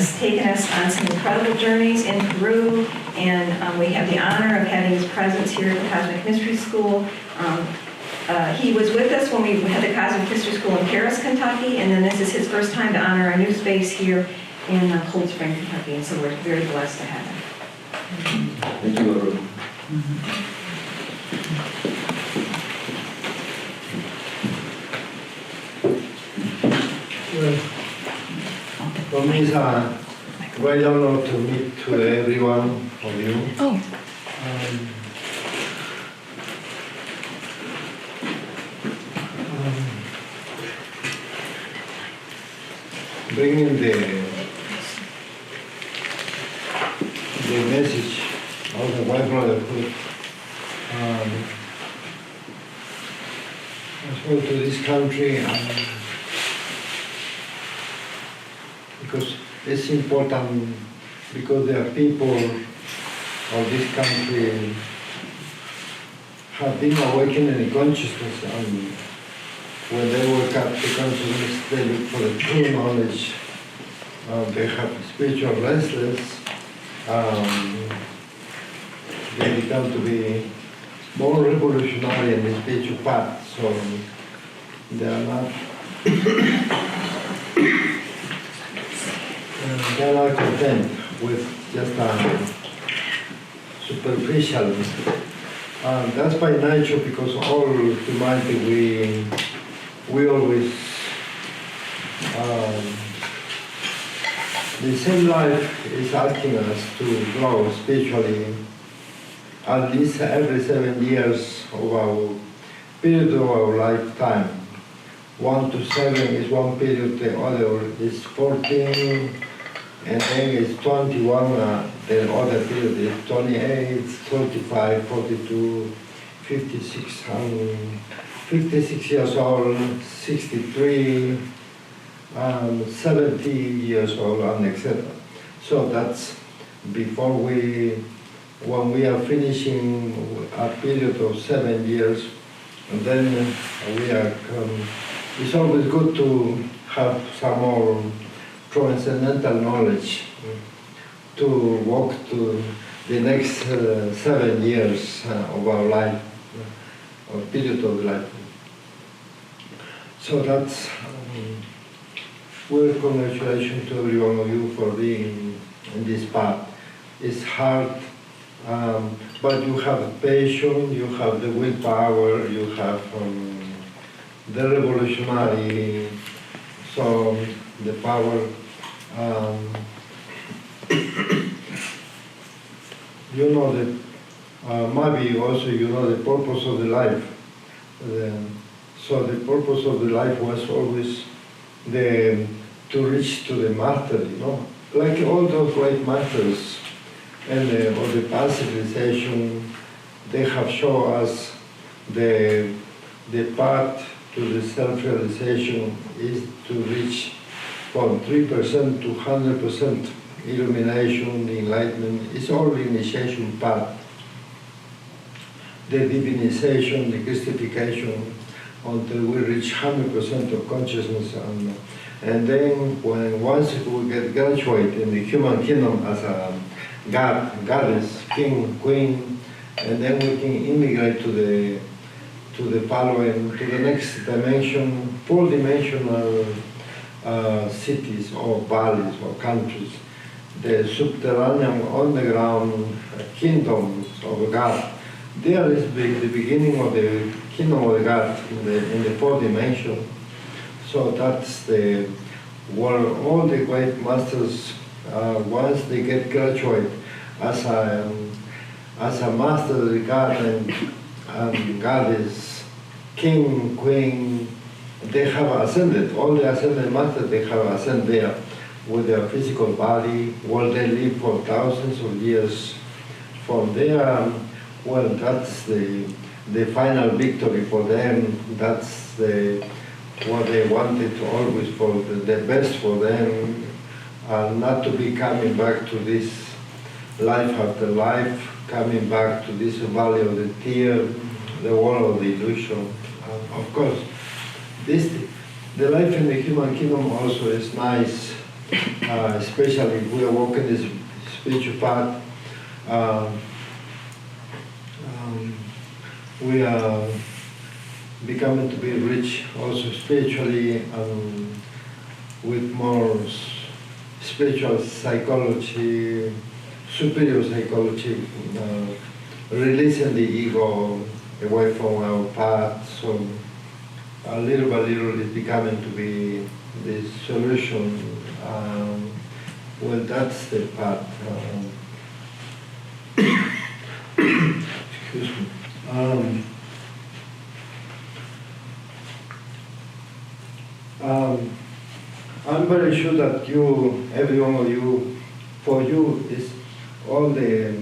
has taken us on some incredible journeys in Peru, and we have the honor of having his presence here at the Cosmic Mystery School. He was with us when we had the Cosmic Mystery School in Paris, Kentucky, and then this is his first time to honor our new space here in Cold Spring, Kentucky, and so we're very blessed to have him. Thank you, Willaru. Well, for me it's a great honor to meet to everyone of you. Oh. Bringing the message of the white brotherhood as well to this country, because it's important, because there are people of this country have been awakened in consciousness, and when they wake up to consciousness, they look for the true knowledge. They have spiritual restless. They become to be more revolutionary in the spiritual path, so they are not they are not content with just superficial. That's by nature, because all humanity we always the same life is asking us to grow spiritually at least every 7 years of our period of our lifetime. 1 to 7 is one period, the other is 14, and then it's 21, the other period is 28, 35, 42, 56, 56 years old, 63, 70 years old, and etc. So that's before when we are finishing a period of 7 years, and then we are, it's always good to have some more transcendental knowledge to walk to the next 7 years of our life, or period of life. So that's well, congratulations to every one of you for being in this path. It's hard, but you have patience, you have the willpower, you have the revolutionary, so the power. You know that maybe also you know the purpose of the life. So the purpose of the life was always to reach to the master, you know, like all those great masters and of the past civilization, they have shown us the path to the self-realization is to reach from 3% to 100% illumination, the enlightenment. It's all the initiation path, the divinization, the Christification, until we reach 100% of consciousness, and then once we get graduate in the human kingdom as a god, goddess, king, queen, and then we can immigrate to the following, to the next dimension, four-dimensional cities or valleys or countries, the subterranean underground kingdoms of God. There is the beginning of the kingdom of God in the fourth dimension. So that's the where all the great masters, once they get graduate as a master of the God and goddess, king, queen, they have ascended. All the ascended masters, they have ascended there with their physical body, where they live for thousands of years. From there, well, that's the final victory for them. That's what they wanted always for the best for them, not to be coming back to this life after life, coming back to this valley of the tear, the world of the illusion. Of course, the life in the human kingdom also is nice, especially we are walking this spiritual path. We are becoming to be rich also spiritually, with more spiritual psychology, superior psychology, releasing the ego away from our path. So little by little it's becoming to be the solution. Well, that's the path. Excuse me. I'm very sure that you, every one of you, for you is all the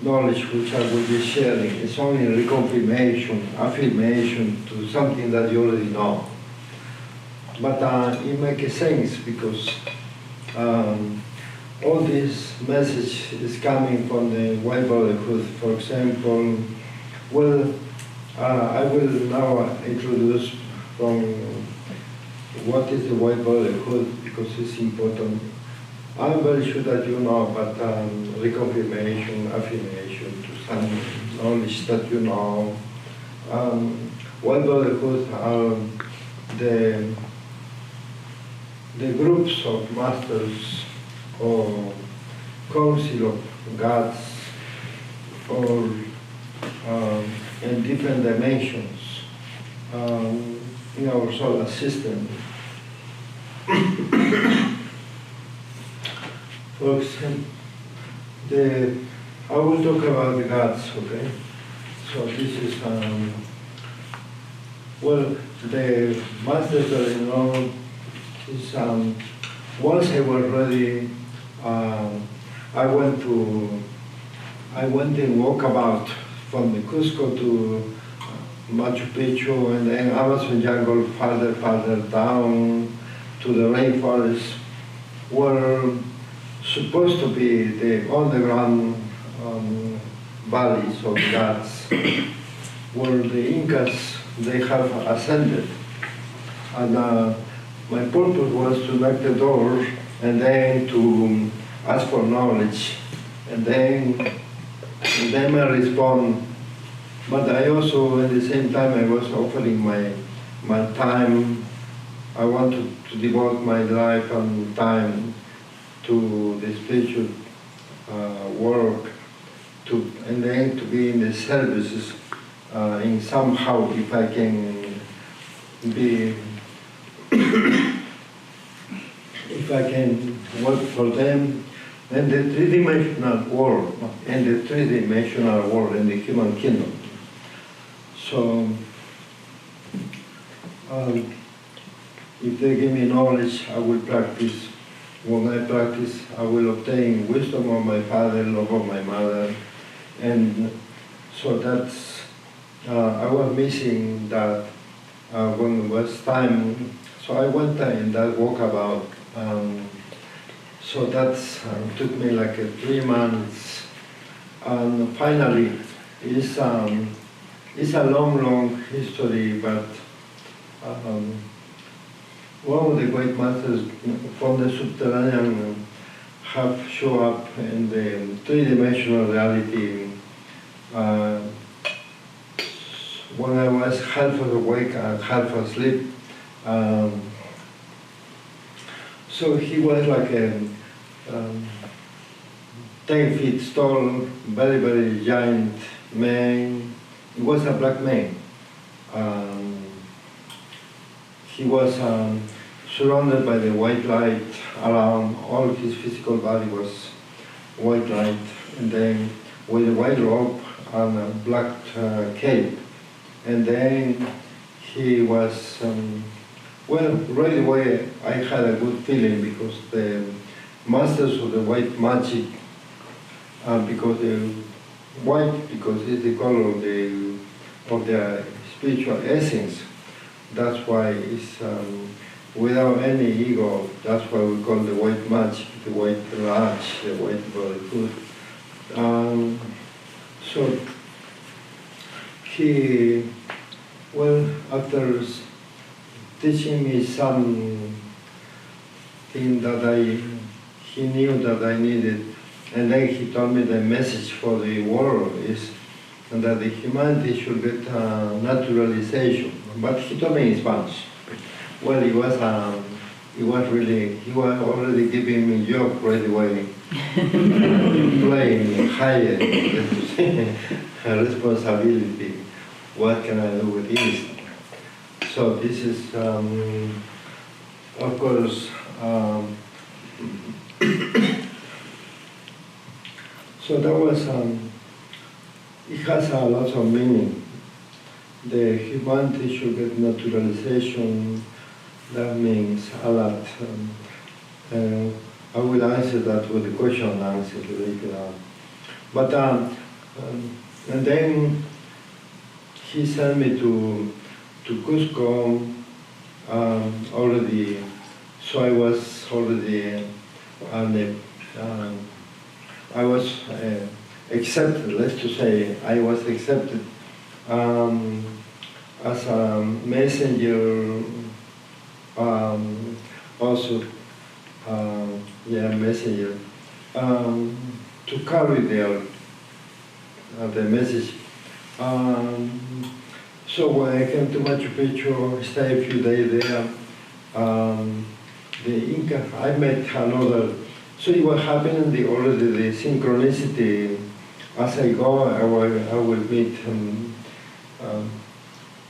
knowledge which I will be sharing. It's only reconfirmation, affirmation to something that you already know. But it makes sense because all this message is coming from the White Brotherhood. For example, well, I will now introduce from what is the White Brotherhood because it's important. I'm very sure that you know, but reconfirmation, affirmation to some knowledge that you know. White Brotherhood are the groups of masters or council of gods or in different dimensions in our solar system. For example, I will talk about the gods, okay? So this is, well, the masters that I know is, once I was ready, I went in walkabout from the Cusco to Machu Picchu and then Amazon jungle farther down to the rainforest were supposed to be the underground valleys of gods where the Incas, they have ascended. And my purpose was to knock the door and then to ask for knowledge and then they may respond. But I also, at the same time, I was offering my time. I wanted to devote my life and time to the spiritual work, and then to be in the services in somehow, if I can be, if I can work for them, in the three-dimensional world, in the three-dimensional world, in the human kingdom. So, if they give me knowledge, I will practice. When I practice, I will obtain wisdom of my father, love of my mother, and so that's, I was missing that when it was time, so I went in that walkabout. So that's took me like 3 months, and finally, it's a long history, but one of the great masters from the subterranean have shown up in the three-dimensional reality when I was half awake and half asleep. So he was like a 10 feet tall, very, very giant man. He was a black man. He was surrounded by the white light around. All of his physical body was white light, and then with a white robe and a black cape. And then he was, well, right away I had a good feeling because the masters of the white magic, because the white, because it's the color of the spiritual essence. That's why it's without any ego. That's why we call the white magic, the white Raj, the white brotherhood. So he, well, after teaching me some thing that he knew that I needed. And then he told me the message for the world is that the humanity should get naturalization. But he told me in Spanish. Well, he was already giving me job right away, playing higher, responsibility. What can I do with this? So this is, of course, so that was, it has a lot of meaning. The humanity should get naturalization. That means a lot. I will answer that with the question and answer later on. But, and then he sent me to Cusco already, so I was already I was accepted, let's just say, I was accepted as a messenger, also, messenger, to carry the message. So when I came to Machu Picchu, stayed a few days there, the Inca, I met another. So it was happening already the synchronicity. As I go, I will meet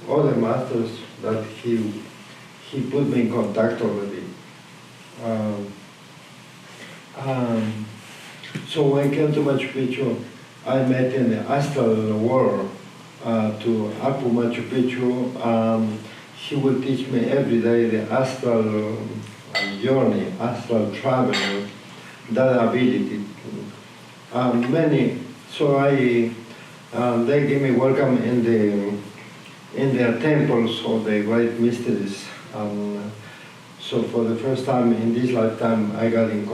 other masters that he put me in contact already. So when I came to Machu Picchu, I met in the astral world to Apu Machu Picchu. He will teach me every day the astral journey, astral travel, that ability. So they give me welcome in their temples of the great mysteries. So for the first time in this lifetime, I got in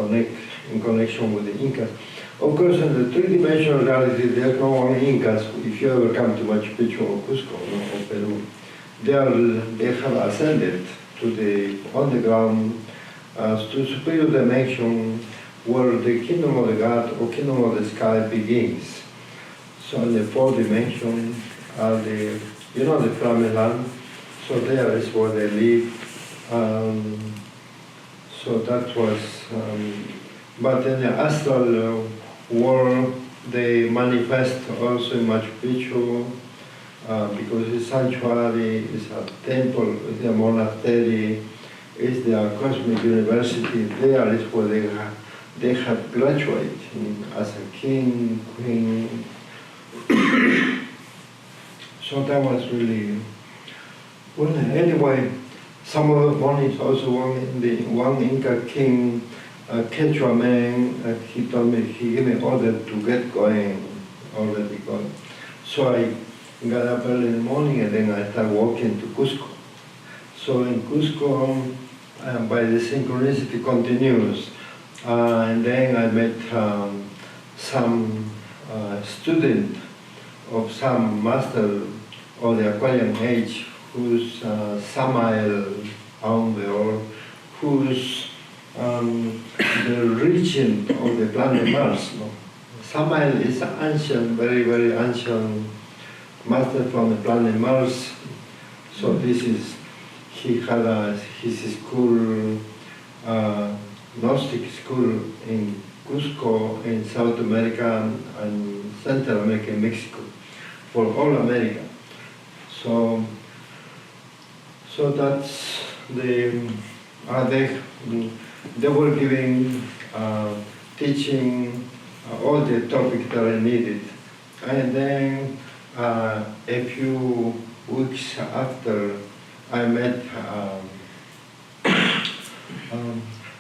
connection with the Incas. Of course, in the three-dimensional reality, there's no only Incas. If you ever come to Machu Picchu or Cusco or Peru, they have ascended to the underground, to superior dimension, where the kingdom of the God or kingdom of the sky begins. So in the fourth dimension are the Flamen land. So there is where they live. So that was, but in the astral world, they manifest also in Machu Picchu, because it's sanctuary, it's a temple, it's a monastery, it's the cosmic university. There is where they have graduated as a king, queen. So that was really, well, anyway, some of the mornings also one Inca king, Quechua man, he told me, he gave me order to get going, already going. So I got up early in the morning and then I started walking to Cusco. So in Cusco, by the synchronicity continues. And then I met some student of some master of the Aquarian age, who's Samael on the earth, who's the regent of the planet Mars. No? Samael is an ancient, very, very ancient master from the planet Mars. So this is, he had his school, Gnostic school in Cusco, in South America and Central America, Mexico, for all America. So that's they were giving, teaching all the topics that I needed. And then a few weeks after, I met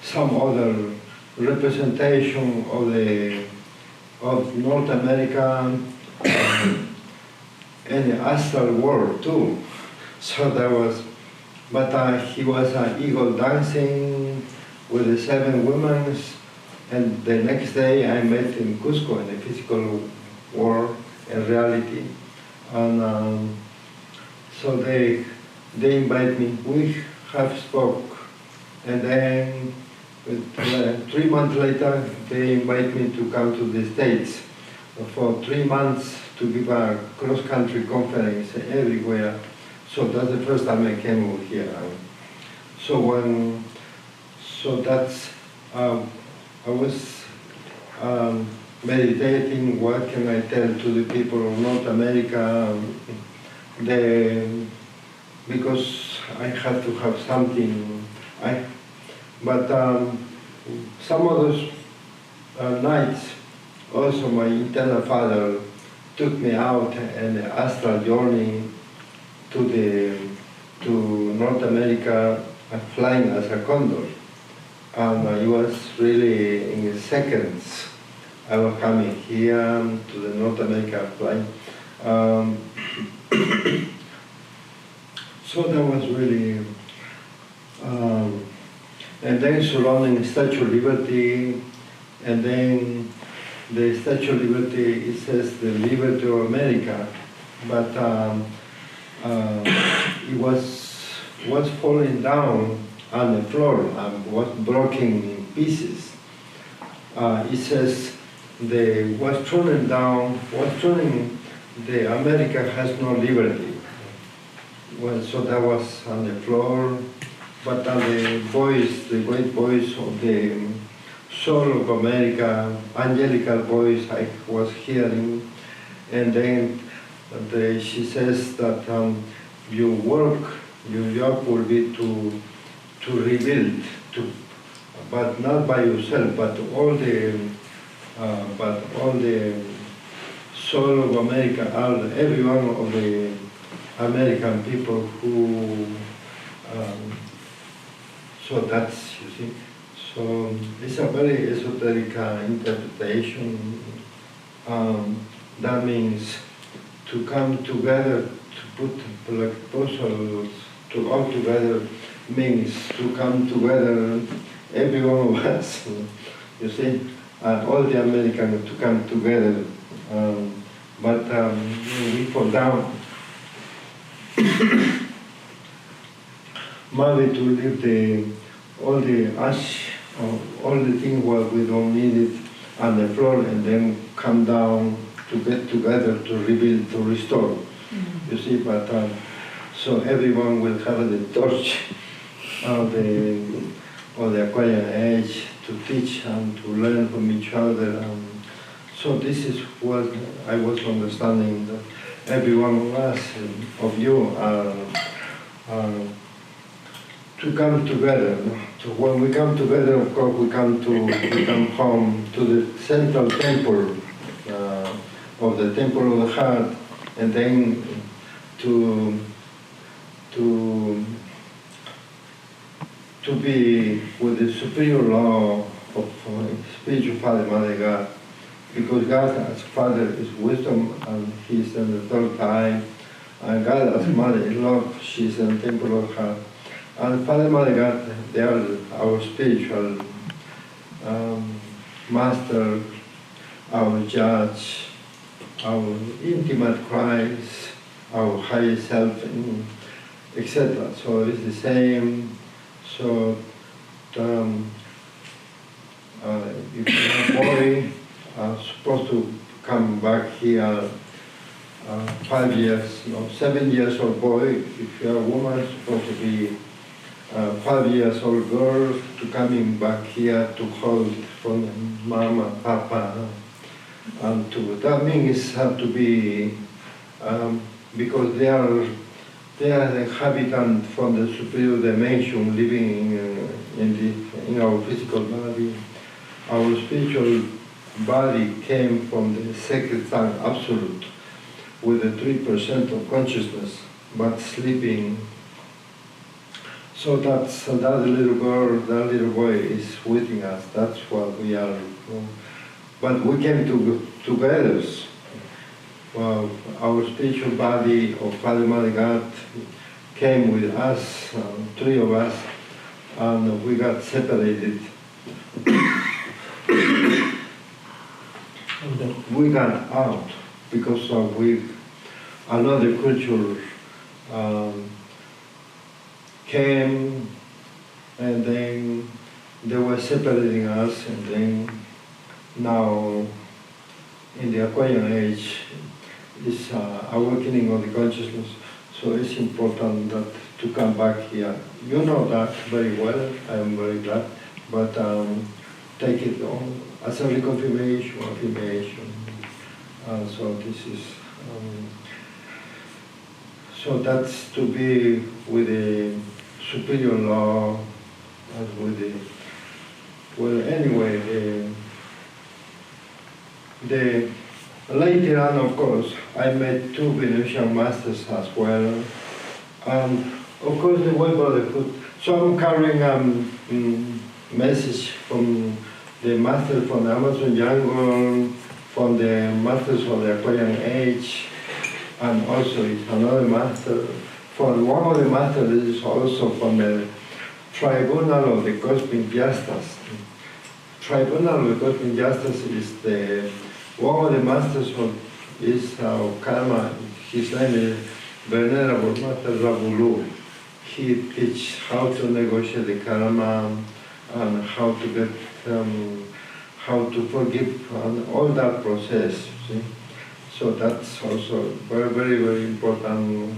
some other representation of North America and the astral world too. So that was, but he was an eagle dancing with the 7 women, and the next day I met in Cusco in the physical world and reality, and so they invite me. We have spoke, and then 3 months later, they invite me to come to the States for 3 months to give a cross-country conference everywhere. So that's the first time I came over here. So that's, I was meditating, what can I tell to the people of North America, because I had to have something. But some of those nights, also my internal father took me out and astral journey to North America, flying as a condor. And I was really in seconds. I was coming here to the North America flying. So that was really, and then surrounding the Statue of Liberty, and then the Statue of Liberty, it says the liberty of America, but it was falling down on the floor and was broken in pieces. It says was turning, the America has no liberty. Well, so that was on the floor, but the great voice of the soul of America, angelical voice I was hearing, and then she says that your work, your job will be to rebuild, but not by yourself, but all the soul of America, every one of the American people who, so that's, you see, so it's a very esoteric interpretation. That means to come together, to put like puzzles, to all together means to come together, every one of us, you see, all the Americans to come together, but we fall down. Maybe to leave all the ash, all the things where we don't need it on the floor, and then come down to get together to rebuild, to restore. Mm-hmm. You see, but so everyone will have the torch of the Aquarian age to teach and to learn from each other. So this is what I was understanding, that every one of us, of you, to come together. So when we come together, of course, we come home to the central temple of the Temple of the Heart, and then to be with the superior law of spiritual Father, Mother God, because God as Father is wisdom, and He's in the third eye, and God as Mother is love, she's in the Temple of the Heart. And Father, Mother God, they are our spiritual master, our judge, our intimate Christ, our highest self, etc. So it's the same. So if you're a boy, supposed to come back here 5 years, 7 years old boy. If you're a woman, supposed to be 5 years old girl to coming back here to hold from mama, papa, and that means have to be because they are the inhabitant from the superior dimension living in our physical body. Our spiritual body came from the sacred tongue absolute with the 3% of consciousness, but sleeping. So that's that little girl, that little boy is within us. That's what we are. But we came together. Well, our spiritual body of Father, Mother God came with us, 3 of us, and we got separated. We got out because another culture came, and then they were separating us, and then now in the Aquarian age is awakening of the consciousness. So it's important that to come back here. You know that very well. I am very glad, but take it on as a reconfirmation, affirmation. So this is. So that's to be with the superior law, as with the, well, anyway, the later on, of course, I met two Venusian masters as well. Of course, the Way Brotherhood. So I'm carrying message from the master from the Amazon jungle, from the masters of the Aquarian age, and also it's another master. From one of the masters is also from the Tribunal of the Cosmic Justice. Tribunal of the Cosmic Justice is the one of the masters is karma. His name is Venerable Master Rabulu. He teaches how to negotiate the karma and how to get how to forgive and all that process. See? So that's also very, very, very important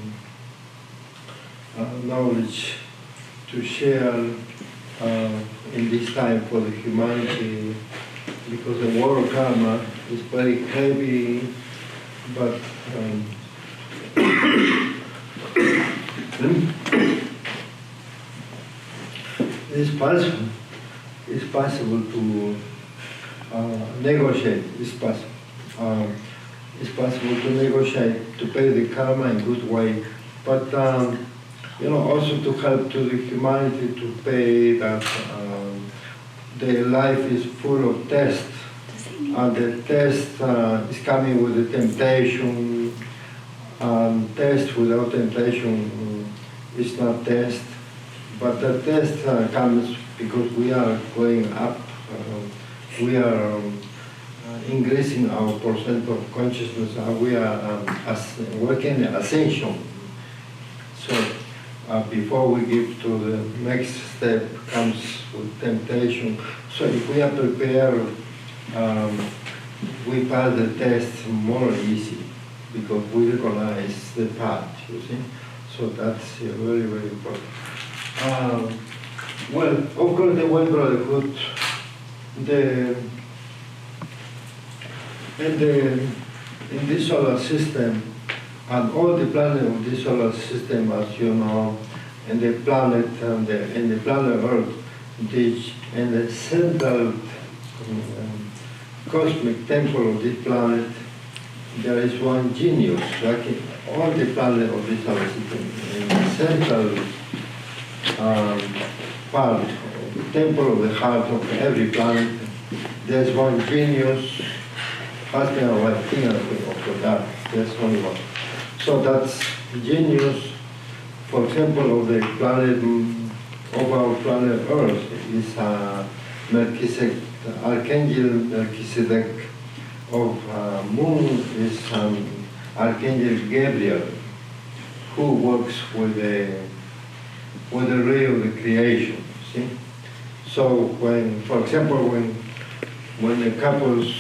knowledge to share in this time for the humanity, because the war of karma is very heavy, but it's possible to negotiate. It's possible to negotiate, to pay the karma in good way, but also to help to the humanity to pay that their life is full of tests, and the test is coming with the temptation, and test without temptation is not test, but the test comes because we are going up, we are increasing our percent of consciousness, and we are working ascension. So before we give to the next step comes with temptation. So if we are prepared, we pass the test more easy because we recognize the path, you see. So that's very, very important. Well, of course, the Way Brotherhood, in this solar system, and all the planets of this solar system, as you know, and the planet and the planet Earth, in the central cosmic temple of this planet, there is one genius, like in all the planets of this solar system. In the central part, of the temple of the heart of every planet, there's one genius, husband and wife, king and queen of that. There's only one. So that's genius, for example, of the planet, of our planet Earth, is Melchizedek, Archangel Melchizedek. Of moon is Archangel Gabriel, who works with the ray of the creation. See, so when, for example, when the couples,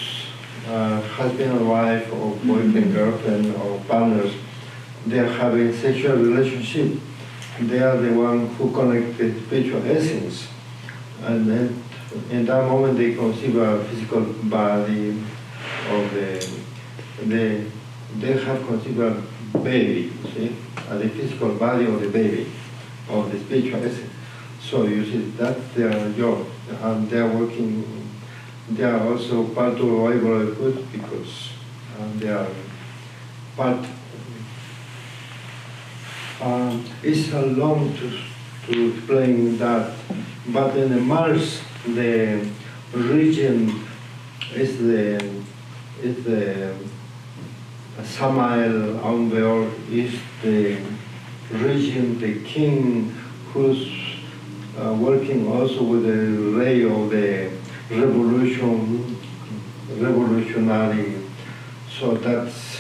husband and wife, or boyfriend, girlfriend, or partners, they are having sexual relationship, they are the one who connect the spiritual essence, and then in that moment they conceive a physical body of they have conceived a baby, see, the physical body of the baby, of the spiritual essence. So you see, that's their job, and they are working. They are also part of Way Brotherhood because they are part. It's long to explain that, but in the Mars, the region is the Samael Aumbeur is the region, the king who's working also with the ray of the revolutionary. So that's